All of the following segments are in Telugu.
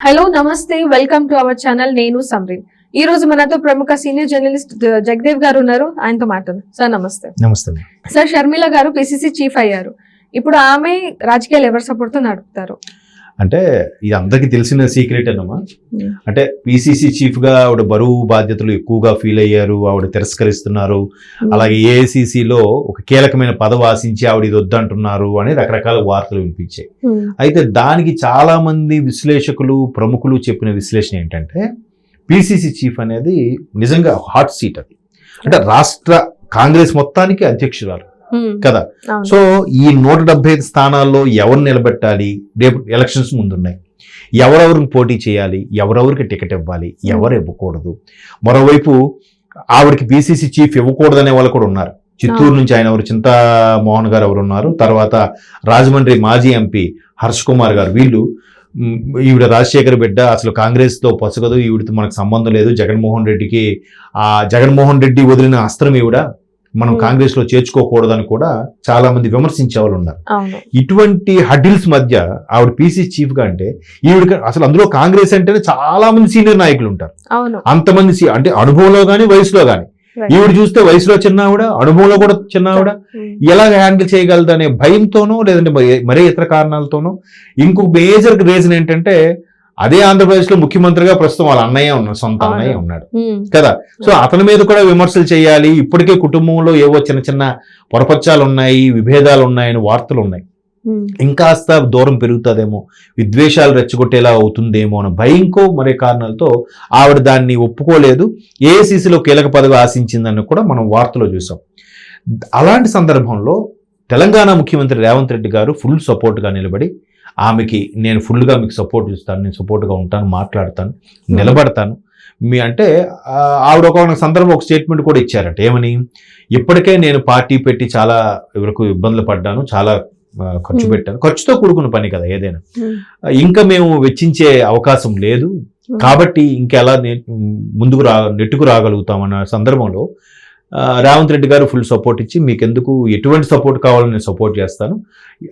హలో నమస్తే, వెల్కమ్ టు అవర్ ఛానల్. నేను సమ్రీన్. ఈ రోజు మనతో ప్రముఖ సీనియర్ జర్నలిస్ట్ జగదేవ్ గారు ఉన్నారు. ఆయనతో మాట్లాడు. సార్ నమస్తే. నమస్తే సార్, షర్మిల గారు పిసిసి చీఫ్ అయ్యారు. ఇప్పుడు ఆమె రాజకీయాలు ఎవరి సపోర్ట్ తో నడుపుతారు? అంటే ఇది అందరికీ తెలిసిన సీక్రెట్ అన్నమా. అంటే పిసిసి చీఫ్ గా ఆవిడ బరువు బాధ్యతలు ఎక్కువగా ఫీల్ అయ్యారు, ఆవిడ తిరస్కరిస్తున్నారు. అలాగే ఏఐసిసిలో ఒక కీలకమైన పదవి ఆశించి ఆవిడ ఇది వద్దంటున్నారు అని రకరకాల వార్తలు వినిపించాయి. అయితే దానికి చాలా మంది విశ్లేషకులు ప్రముఖులు చెప్పిన విశ్లేషణ ఏంటంటే పిసిసి చీఫ్ అనేది నిజంగా హాట్ సీట్. అది అంటే రాష్ట్ర కాంగ్రెస్ మొత్తానికి అధ్యక్షురాలు కదా. సో ఈ 175 స్థానాల్లో ఎవరు నిలబెట్టాలి, రేపు ఎలక్షన్స్ ముందున్నాయి, ఎవరెవరికి పోటీ చేయాలి, ఎవరెవరికి టికెట్ ఇవ్వాలి, ఎవరు ఇవ్వకూడదు. మరోవైపు ఆవిడకి పిసిసి చీఫ్ ఇవ్వకూడదనే వాళ్ళు కూడా ఉన్నారు. చిత్తూరు నుంచి ఆయన ఎవరు చింతామోహన్ గారు ఎవరు ఉన్నారు, తర్వాత రాజమండ్రి మాజీ ఎంపీ హర్ష్ కుమార్ గారు. వీళ్ళు ఈవిడ రాజశేఖర్ బిడ్డ, అసలు కాంగ్రెస్తో పొసగదు, ఈవిడితో మనకు సంబంధం లేదు, జగన్మోహన్ రెడ్డికి జగన్మోహన్ రెడ్డి వదిలిన అస్త్రం ఈవిడ, మనం కాంగ్రెస్ లో చేర్చుకోకూడదని కూడా చాలా మంది విమర్శించే వాళ్ళు ఉన్నారు. ఇటువంటి హడిల్స్ మధ్య ఆవిడ పిసిసి చీఫ్ గా అంటే ఈవిడ అసలు అందులో కాంగ్రెస్ అంటేనే చాలా మంది సీనియర్ నాయకులు ఉంటారు. అంతమంది అంటే అనుభవంలో గానీ వయసులో గానీ. ఈవిడ చూస్తే వయసులో చిన్నావిడ, అనుభవంలో కూడా చిన్నావిడ, ఎలా హ్యాండిల్ చేయగలదు అనే భయంతోనో లేదంటే మరే ఇతర కారణాలతోనో. ఇంకొక మేజర్ రీజన్ ఏంటంటే అదే ఆంధ్రప్రదేశ్ లో ముఖ్యమంత్రిగా ప్రస్తుతం వాళ్ళ అన్నయ్య ఉన్నాడు, సొంత అన్నయ్య ఉన్నాడు కదా. సో అతని మీద కూడా విమర్శలు చేయాలి. ఇప్పటికే కుటుంబంలో ఏవో చిన్న చిన్న పొరపచ్చాలు ఉన్నాయి, విభేదాలు ఉన్నాయని వార్తలు ఉన్నాయి. ఇంకాస్త దూరం పెరుగుతుందేమో, విద్వేషాలు రెచ్చగొట్టేలా అవుతుందేమో అన్న భయంకో మరే కారణాలతో ఆవిడ దాన్ని ఒప్పుకోలేదు. ఏఐసిసిలో కీలక పదవి ఆశించిందని కూడా మనం వార్తలో చూసాం. అలాంటి సందర్భంలో తెలంగాణ ముఖ్యమంత్రి రేవంత్ రెడ్డి గారు ఫుల్ సపోర్ట్గా నిలబడి ఆమెకి నేను ఫుల్గా మీకు సపోర్ట్ ఇస్తాను, నేను సపోర్ట్గా ఉంటాను, మాట్లాడతాను, నిలబడతాను అంటే ఆవిడ ఒక సందర్భం ఒక స్టేట్మెంట్ కూడా ఇచ్చారట. ఏమని, ఇప్పటికే నేను పార్టీ పెట్టి చాలా వరకు ఇబ్బందులు పడ్డాను, చాలా ఖర్చు పెట్టాను, ఖర్చుతో కూడుకున్న పని కదా ఏదైనా, ఇంకా మేము వెచ్చించే అవకాశం లేదు కాబట్టి ఇంకెలా ముందుకు నెట్టుకు రాగలుగుతామన్న సందర్భంలో రేవంత్ రెడ్డి గారు ఫుల్ సపోర్ట్ ఇచ్చి మీకెందుకు ఎటువంటి సపోర్ట్ కావాలని నేను సపోర్ట్ చేస్తాను.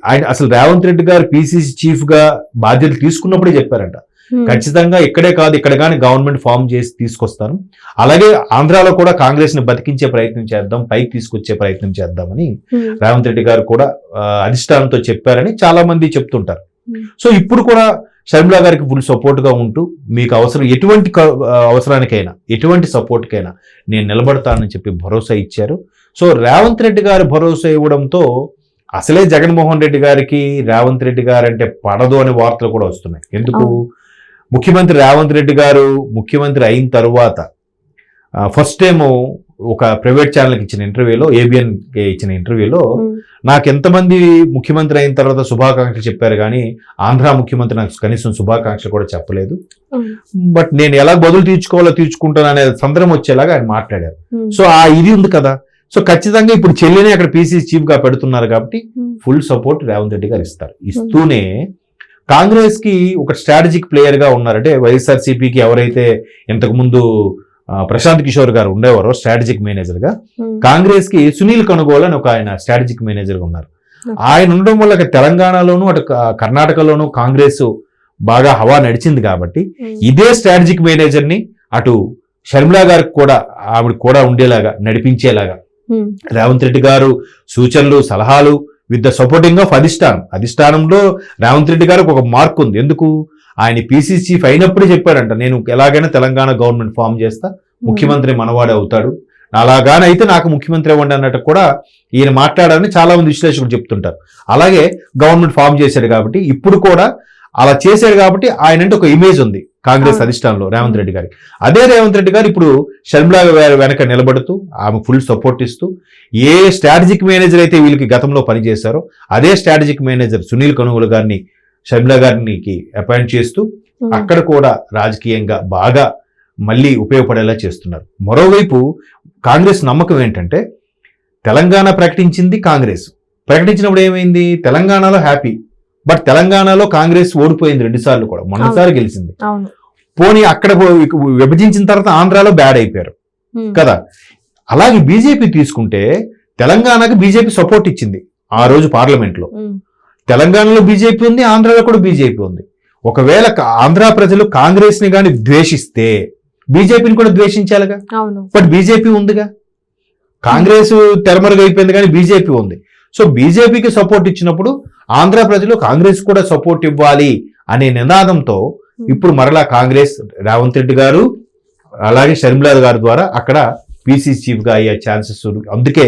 ఆయన అసలు రేవంత్ రెడ్డి గారు పిసిసి చీఫ్ గా బాధ్యతలు తీసుకున్నప్పుడే చెప్పారంట, ఖచ్చితంగా ఇక్కడే కాదు ఇక్కడ కానీ గవర్నమెంట్ ఫామ్ చేసి తీసుకొస్తాను, అలాగే ఆంధ్రాలో కూడా కాంగ్రెస్ ని బతికించే ప్రయత్నం చేద్దాం, పైకి తీసుకొచ్చే ప్రయత్నం చేద్దామని రేవంత్ రెడ్డి గారు కూడా అధిష్టానంతో చెప్పారని చాలా మంది చెప్తుంటారు. సో ఇప్పుడు కూడా షర్మిల గారికి ఫుల్ సపోర్ట్ గా ఉంటూ మీకు అవసరం ఎటువంటి అవసరానికైనా ఎటువంటి సపోర్ట్కైనా నేను నిలబడతానని చెప్పి భరోసా ఇచ్చారు. సో రేవంత్ రెడ్డి గారు భరోసా ఇవ్వడంతో అసలే జగన్మోహన్ రెడ్డి గారికి రేవంత్ రెడ్డి గారు అంటే పడదు అనే వార్తలు కూడా వస్తున్నాయి. ఎందుకు, ముఖ్యమంత్రి రేవంత్ రెడ్డి గారు ముఖ్యమంత్రి అయిన తరువాత ఫస్ట్ టైం ఒక ప్రైవేట్ ఛానల్కి ఇచ్చిన ఇంటర్వ్యూలో, ఏబిఎన్ ఇచ్చిన ఇంటర్వ్యూలో నాకు ఎంతమంది ముఖ్యమంత్రి అయిన తర్వాత శుభాకాంక్షలు చెప్పారు కానీ ఆంధ్ర ముఖ్యమంత్రి నాకు కనీసం శుభాకాంక్షలు కూడా చెప్పలేదు, బట్ నేను ఎలా బదులు తీర్చుకుంటాను అనే సందర్భం వచ్చేలాగా ఆయన మాట్లాడారు. సో ఇది ఉంది కదా. సో ఖచ్చితంగా ఇప్పుడు చెల్లిని అక్కడ పిసిసి చీఫ్ గా పెడుతున్నారు కాబట్టి ఫుల్ సపోర్ట్ రేవంత్ రెడ్డి గారు ఇస్తారు. ఇస్తూనే కాంగ్రెస్ కి ఒక స్ట్రాటజిక్ ప్లేయర్ గా ఉన్నారంటే వైఎస్ఆర్సీపీకి ఎవరైతే ఇంతకుముందు ప్రశాంత్ కిషోర్ గారు ఉండేవారో స్ట్రాటజిక్ మేనేజర్ గా, కాంగ్రెస్ కి సునీల్ కనుగోలు అని ఒక ఆయన స్ట్రాటజిక్ మేనేజర్ గా ఉన్నారు. ఆయన ఉండడం వల్ల తెలంగాణలోను అటు కర్ణాటకలోను కాంగ్రెస్ బాగా హవా నడిచింది కాబట్టి ఇదే స్ట్రాటజిక్ మేనేజర్ ని అటు షర్మిల గారికి కూడా ఆవిడ కూడా ఉండేలాగా నడిపించేలాగా రేవంత్ రెడ్డి గారు సూచనలు సలహాలు విత్ ద సపోర్టింగ్ ఆఫ్ అధిష్టానంలో రేవంత్ రెడ్డి గారికి ఒక మార్క్ ఉంది. ఎందుకు, ఆయన పిసిసి చీఫ్ అయినప్పుడే చెప్పాడంట, నేను ఎలాగైనా తెలంగాణ గవర్నమెంట్ ఫామ్ చేస్తా, ముఖ్యమంత్రి మనవాడే అవుతాడు, అలాగానైతే నాకు ముఖ్యమంత్రి అవ్వండి అన్నట్టు కూడా ఈయన మాట్లాడాలని చాలా మంది విశ్లేషకులు చెప్తుంటారు. అలాగే గవర్నమెంట్ ఫామ్ చేశాడు కాబట్టి ఇప్పుడు కూడా అలా చేశాడు కాబట్టి ఆయన అంటే ఒక ఇమేజ్ ఉంది కాంగ్రెస్ అధిష్టానంలో రేవంత్ రెడ్డి గారికి. అదే రేవంత్ రెడ్డి గారు ఇప్పుడు షర్మిల వెనక నిలబడుతూ ఆమె ఫుల్ సపోర్ట్ ఇస్తూ ఏ స్ట్రాటజిక్ మేనేజర్ అయితే వీళ్ళకి గతంలో పనిచేశారో అదే స్ట్రాటజిక్ మేనేజర్ సునీల్ కనుగోలు గారిని షర్మిల గారికి అపాయింట్ చేస్తూ అక్కడ కూడా రాజకీయంగా బాగా మళ్ళీ ఉపయోగపడేలా చేస్తున్నారు. మరోవైపు కాంగ్రెస్ నమ్మకం ఏంటంటే తెలంగాణ ప్రకటించింది కాంగ్రెస్, ప్రకటించినప్పుడు ఏమైంది, తెలంగాణలో హ్యాపీ, బట్ తెలంగాణలో కాంగ్రెస్ ఓడిపోయింది 2 సార్లు కూడా, మొన్నసారి గెలిచింది. పోనీ అక్కడ విభజించిన తర్వాత ఆంధ్రాలో బ్యాడ్ అయిపోయారు కదా. అలాగే బీజేపీ తీసుకుంటే తెలంగాణకి బీజేపీ సపోర్ట్ ఇచ్చింది ఆ రోజు పార్లమెంట్ లో. తెలంగాణలో బీజేపీ ఉంది, ఆంధ్రాలో కూడా బీజేపీ ఉంది. ఒకవేళ ఆంధ్ర ప్రజలు కాంగ్రెస్ ని కానీ ద్వేషిస్తే బీజేపీని కూడా ద్వేషించాలిగా. అవును. బట్ బీజేపీ ఉందిగా, కాంగ్రెస్ తెరమరుగైపోయింది కానీ బీజేపీ ఉంది. సో బీజేపీకి సపోర్ట్ ఇచ్చినప్పుడు ఆంధ్ర ప్రజలు కాంగ్రెస్ కూడా సపోర్ట్ ఇవ్వాలి అనే నినాదంతో ఇప్పుడు మరలా కాంగ్రెస్ రేవంత్ రెడ్డి గారు అలాగే షర్మిలా గారి ద్వారా అక్కడ పిసిసి చీఫ్ గా అయ్యే ఛాన్సెస్. అందుకే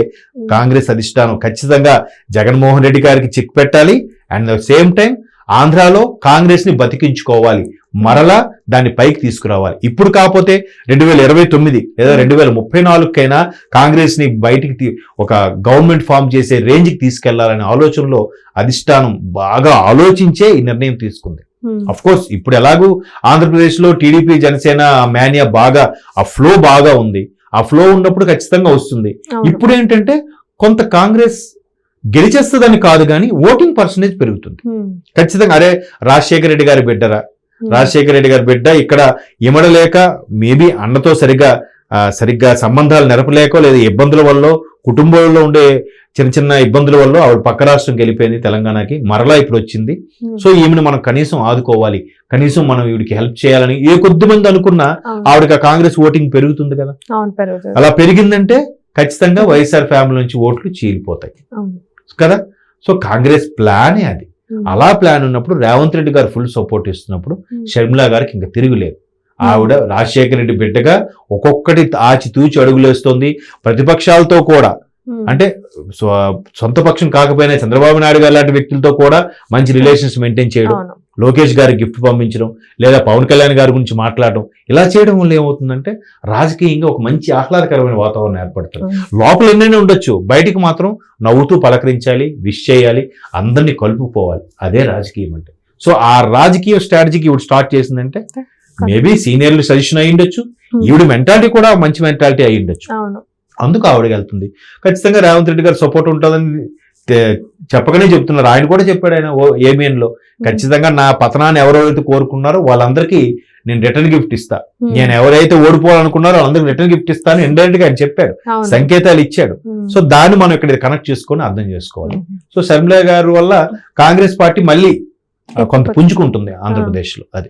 కాంగ్రెస్ అధిష్టానం ఖచ్చితంగా జగన్మోహన్ రెడ్డి గారికి చెక్ పెట్టాలి. అండ్ సేమ్ టైం ఆంధ్రాలో కాంగ్రెస్ ని బతికించుకోవాలి, మరలా దాన్ని పైకి తీసుకురావాలి. ఇప్పుడు కాకపోతే 2029 లేదా 2034కైనా కాంగ్రెస్ ని బయటికి ఒక గవర్నమెంట్ ఫామ్ చేసే రేంజ్కి తీసుకెళ్లాలనే ఆలోచనలో అధిష్టానం బాగా ఆలోచించే ఈ నిర్ణయం తీసుకుంది. అఫ్ కోర్స్ ఇప్పుడు ఎలాగూ ఆంధ్రప్రదేశ్ లో టీడీపీ జనసేన మానియా బాగా ఆ ఫ్లో బాగా ఉంది. ఆ ఫ్లో ఉన్నప్పుడు ఖచ్చితంగా వస్తుంది. ఇప్పుడు ఏంటంటే కొంత కాంగ్రెస్ గెలిచేస్తుందని కాదు కానీ ఓటింగ్ పర్సంటేజ్ పెరుగుతుంది ఖచ్చితంగా. అరే రాజశేఖర రెడ్డి గారి బిడ్డరా, రాజశేఖర రెడ్డి గారి బిడ్డ ఇక్కడ ఇమడలేక మేబీ అన్నతో సరిగ్గా సంబంధాలు నెరపలేకో లేదా ఇబ్బందుల వల్ల కుటుంబంలో ఉండే చిన్న చిన్న ఇబ్బందుల వల్ల ఆవిడ పక్క రాష్ట్రంకి వెళ్ళిపోయింది, తెలంగాణకి మరలా ఇప్పుడు వచ్చింది. సో ఈమెను మనం కనీసం ఆదుకోవాలి, కనీసం మనం ఈవిడికి హెల్ప్ చేయాలని ఏ కొద్ది మంది అనుకున్నా ఆవిడకి కాంగ్రెస్ ఓటింగ్ పెరుగుతుంది కదా. అలా పెరిగిందంటే ఖచ్చితంగా వైఎస్ఆర్ ఫ్యామిలీ నుంచి ఓట్లు చీలిపోతాయి కదా. సో కాంగ్రెస్ ప్లానే అది. అలా ప్లాన్ ఉన్నప్పుడు రేవంత్ రెడ్డి గారు ఫుల్ సపోర్ట్ ఇస్తున్నప్పుడు షర్మిలా గారికి ఇంకా తిరుగులేదు. ఆవిడ రాజశేఖర రెడ్డి బిడ్డగా ఒక్కొక్కటి ఆచితూచి అడుగులేస్తోంది. ప్రతిపక్షాలతో కూడా, అంటే సొంత పక్షం కాకపోయినా చంద్రబాబు నాయుడు గారు లాంటి వ్యక్తులతో కూడా మంచి రిలేషన్స్ మెయింటైన్ చేయడం, లోకేష్ గారి గిఫ్ట్ పంపించడం, లేదా పవన్ కళ్యాణ్ గారి గురించి మాట్లాడడం, ఇలా చేయడం వల్ల ఏమవుతుందంటే రాజకీయంగా ఒక మంచి ఆహ్లాదకరమైన వాతావరణం ఏర్పడుతుంది. లోపల ఎన్నైనా ఉండొచ్చు, బయటికి మాత్రం నవ్వుతూ పలకరించాలి, విష్ చేయాలి, అందరినీ కలుపుకోవాలి. అదే రాజకీయం అంటే. సో ఆ రాజకీయ స్ట్రాటజీకి ఇప్పుడు స్టార్ట్ చేసిందంటే మేబీ సీనియర్లు సజెషన్ అయ్యి ఉండొచ్చు, ఈవిడ మెంటాలిటీ కూడా మంచి మెంటాలిటీ అయ్యి ఉండొచ్చు, అందుకు ఆవిడకి వెళ్తుంది. ఖచ్చితంగా రేవంత్ రెడ్డి గారు సపోర్ట్ ఉంటుందని చెప్పకనే చెప్తున్నారు. ఆయన కూడా చెప్పాడు, ఆయన ఏబిఎన్ లో ఖచ్చితంగా నా పతనాన్ని ఎవరైతే కోరుకున్నారో వాళ్ళందరికీ నేను రిటర్న్ గిఫ్ట్ ఇస్తా, నేను ఎవరైతే ఓడిపోవాలనుకున్నారో వాళ్ళందరికీ రిటర్న్ గిఫ్ట్ ఇస్తాను ఇండైరెక్ట్ గా ఆయన చెప్పాడు, సంకేతాలు ఇచ్చాడు. సో దాన్ని మనం ఇక్కడ కనెక్ట్ చేసుకొని అర్థం చేసుకోవాలి. సో షర్మిలా గారి వల్ల కాంగ్రెస్ పార్టీ మళ్ళీ కొంత పుంజుకుంటుంది ఆంధ్రప్రదేశ్ లో. అది